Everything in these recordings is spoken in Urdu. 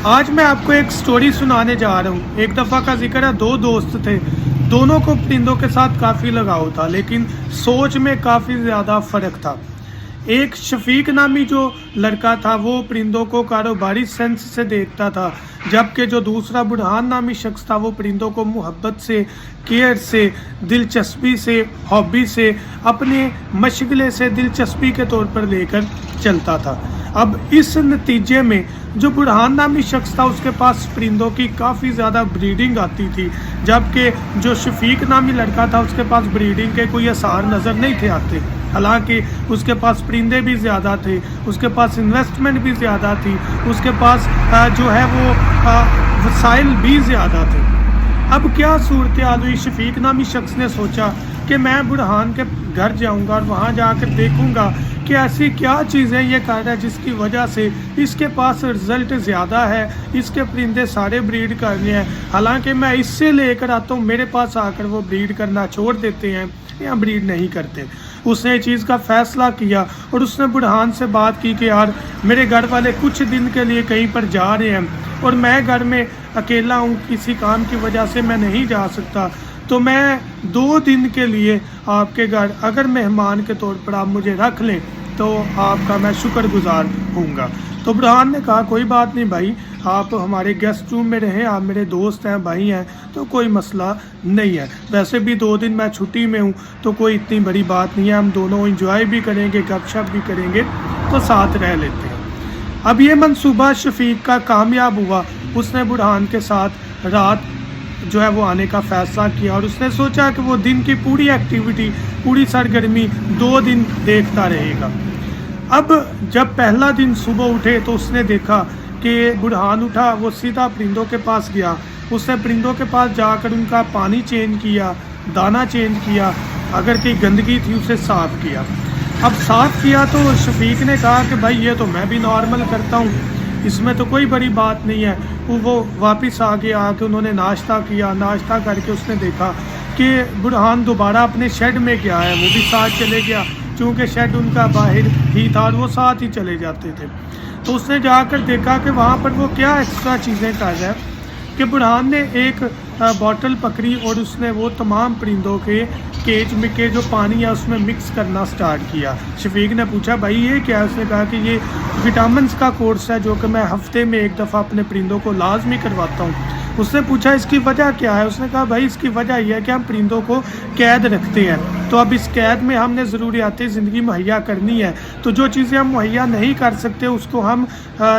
آج میں آپ کو ایک سٹوری سنانے جا رہا ہوں۔ ایک دفعہ کا ذکر ہے، دو دوست تھے، دونوں کو پرندوں کے ساتھ کافی لگاؤ تھا، لیکن سوچ میں کافی زیادہ فرق تھا۔ ایک شفیق نامی جو لڑکا تھا وہ پرندوں کو کاروباری سینس سے دیکھتا تھا، جبکہ جو دوسرا برہان نامی شخص تھا وہ پرندوں کو محبت سے، کیئر سے، دلچسپی سے، ہابی سے، اپنے مشغلے سے دلچسپی کے طور پر لے کر چلتا تھا۔ اب اس نتیجے میں جو برہان نامی شخص تھا اس کے پاس پرندوں کی کافی زیادہ بریڈنگ آتی تھی، جبکہ جو شفیق نامی لڑکا تھا اس کے پاس بریڈنگ کے کوئی آثار نظر نہیں تھے آتے۔ حالانکہ اس کے پاس پرندے بھی زیادہ تھے، اس کے پاس انویسٹمنٹ بھی زیادہ تھی، اس کے پاس جو ہے وہ وسائل بھی زیادہ تھے۔ اب کیا صورتحال ہوئی؟ شفیق نامی شخص نے سوچا کہ میں برہان کے گھر جاؤں گا اور وہاں جا کر دیکھوں گا کہ ایسی کیا چیزیں یہ کر رہا ہے جس کی وجہ سے اس کے پاس رزلٹ زیادہ ہے، اس کے پرندے سارے بریڈ کر رہے ہیں، حالانکہ میں اس سے لے کر آتا ہوں، میرے پاس آ کر وہ بریڈ کرنا چھوڑ دیتے ہیں یا بریڈ نہیں کرتے۔ اس نے چیز کا فیصلہ کیا اور اس نے برہان سے بات کی کہ یار میرے گھر والے کچھ دن کے لیے کہیں پر جا رہے ہیں اور میں گھر میں اکیلا ہوں، کسی کام کی وجہ سے میں نہیں جا سکتا، تو میں 2 دن کے لیے آپ کے گھر اگر مہمان کے طور پر آپ مجھے رکھ لیں تو آپ کا میں شکر گزار ہوں گا۔ تو برہان نے کہا کوئی بات نہیں بھائی، آپ ہمارے گیسٹ روم میں رہیں، آپ میرے دوست ہیں، بھائی ہیں، تو کوئی مسئلہ نہیں ہے، ویسے بھی 2 دن میں چھٹی میں ہوں تو کوئی اتنی بڑی بات نہیں ہے، ہم دونوں انجوائے بھی کریں گے، گپ شپ بھی کریں گے، تو ساتھ رہ لیتے ہیں۔ اب یہ منصوبہ شفیق کا کامیاب ہوا، اس نے برہان کے ساتھ رات جو ہے وہ آنے کا فیصلہ کیا اور اس نے سوچا کہ وہ دن کی پوری ایکٹیویٹی، پوری سرگرمی 2 دن دیکھتا رہے گا۔ اب جب پہلا دن صبح اٹھے تو اس نے دیکھا کہ برہان اٹھا، وہ سیدھا پرندوں کے پاس گیا، اس نے پرندوں کے پاس جا کر ان کا پانی چینج کیا، دانہ چینج کیا، اگر کوئی گندگی تھی اسے صاف کیا۔ اب صاف کیا تو شفیق نے کہا کہ بھائی یہ تو میں بھی نارمل کرتا ہوں، اس میں تو کوئی بڑی بات نہیں ہے۔ وہ واپس آ کے انہوں نے ناشتہ کیا، ناشتہ کر کے اس نے دیکھا کہ برہان دوبارہ اپنے شیڈ میں گیا ہے، وہ بھی ساتھ چلے گیا، چونکہ شیڈ ان کا باہر ہی تھا اور وہ ساتھ ہی چلے جاتے تھے۔ تو اس نے جا کر دیکھا کہ وہاں پر وہ کیا ایکسٹرا چیزیں کر رہا ہے کہ برہان نے ایک بوتل پکڑی اور اس نے وہ تمام پرندوں کے کیج میں کے جو پانی ہے اس میں مکس کرنا سٹارٹ کیا۔ شفیق نے پوچھا بھائی یہ کیا ہے؟ اس نے کہا کہ یہ وٹامنس کا کورس ہے جو کہ میں ہفتے میں 1 دفعہ اپنے پرندوں کو لازمی کرواتا ہوں۔ اس نے پوچھا اس کی وجہ کیا ہے؟ اس نے کہا بھائی اس کی وجہ یہ ہے کہ ہم پرندوں کو قید رکھتے ہیں، تو اب اس قید میں ہم نے ضروریات زندگی مہیا کرنی ہے، تو جو چیزیں ہم مہیا نہیں کر سکتے اس کو ہم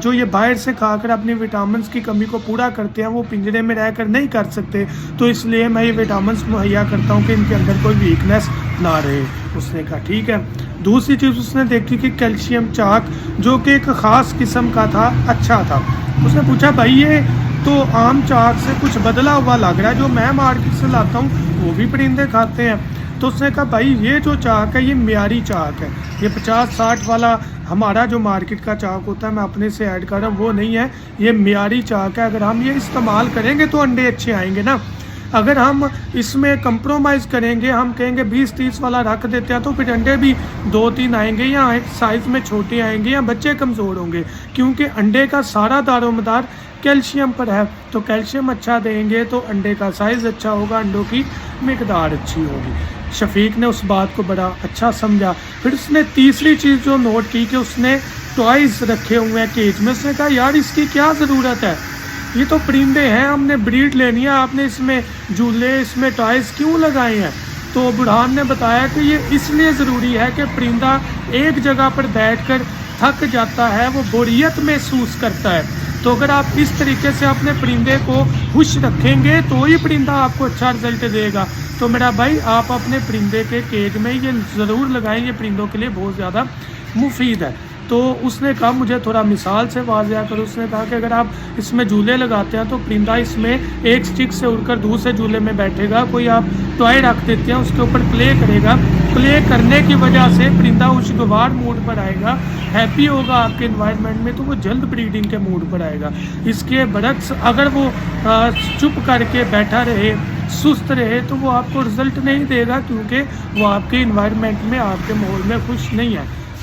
جو یہ باہر سے کھا کر اپنی وٹامنس کی کمی کو پورا کرتے ہیں وہ پنجرے میں رہ کر نہیں کر سکتے، تو اس لیے میں یہ وٹامنس مہیا کرتا ہوں کہ ان کے اندر کوئی ویکنیس نہ رہے۔ اس نے کہا ٹھیک ہے۔ دوسری چیز اس نے دیکھی کہ کیلشیم چاک جو کہ ایک خاص قسم کا تھا، اچھا تھا۔ اس نے پوچھا بھائی یہ تو عام چاک سے کچھ بدلا ہوا لگ رہا ہے، جو میں مارکیٹ سے لاتا ہوں وہ بھی پرندے کھاتے ہیں۔ تو اس نے کہا بھائی یہ جو چاک ہے یہ معیاری چاک ہے، یہ 50-60 والا ہمارا جو مارکیٹ کا چاک ہوتا ہے میں اپنے سے ایڈ کر رہا ہوں وہ نہیں ہے، یہ معیاری چاک ہے، اگر ہم یہ استعمال کریں گے تو انڈے اچھے آئیں گے نا، اگر ہم اس میں کمپرومائز کریں گے، ہم کہیں گے 20-30 والا رکھ دیتے ہیں تو پھر انڈے بھی 2-3 آئیں گے یا سائز میں چھوٹے آئیں گے یا بچے کمزور ہوں گے، کیونکہ انڈے کا سارا دار و مدار کیلشیم پر ہے، تو کیلشیم اچھا دیں گے تو انڈے کا سائز اچھا ہوگا، انڈوں کی مقدار اچھی ہوگی۔ شفیق نے اس بات کو بڑا اچھا سمجھا۔ پھر اس نے تیسری چیز جو نوٹ کی کہ اس نے ٹوائز رکھے ہوئے ہیں کیج میں، اس نے کہا یار اس کی کیا ضرورت ہے، یہ تو پرندے ہیں، ہم نے بریڈ لینی ہے، آپ نے اس میں جھولے، اس میں ٹوائز کیوں لگائے ہیں؟ تو برہان نے بتایا کہ یہ اس لیے ضروری ہے کہ پرندہ ایک جگہ پر بیٹھ کر تھک جاتا ہے، وہ بوریت محسوس کرتا ہے، تو اگر آپ اس طریقے سے اپنے پرندے کو خوش رکھیں گے تو ہی پرندہ آپ کو اچھا رزلٹ دے گا۔ تو میرا بھائی آپ اپنے پرندے کے کیج میں یہ ضرور لگائیں، یہ پرندوں کے لیے بہت زیادہ مفید ہے۔ تو اس نے کہا مجھے تھوڑا مثال سے واضح کرو۔ اس نے کہا کہ اگر آپ اس میں جھولے لگاتے ہیں تو پرندہ اس میں ایک سٹک سے اڑ کر دوسرے جھولے میں بیٹھے گا، کوئی آپ ٹوائے رکھ دیتے ہیں اس کے اوپر پلے کرے گا، پلے کرنے کی وجہ سے پرندہ خوشگوار موڈ پر آئے گا، ہیپی ہوگا آپ کے انوائرمنٹ میں، تو وہ جلد بریڈنگ کے موڈ پر آئے گا۔ اس کے برعکس اگر وہ چپ کر کے بیٹھا رہے، سست رہے، تو وہ آپ کو رزلٹ نہیں دے گا، کیونکہ وہ آپ کے انوائرمنٹ میں، آپ کے ماحول میں خوش نہیں ہے۔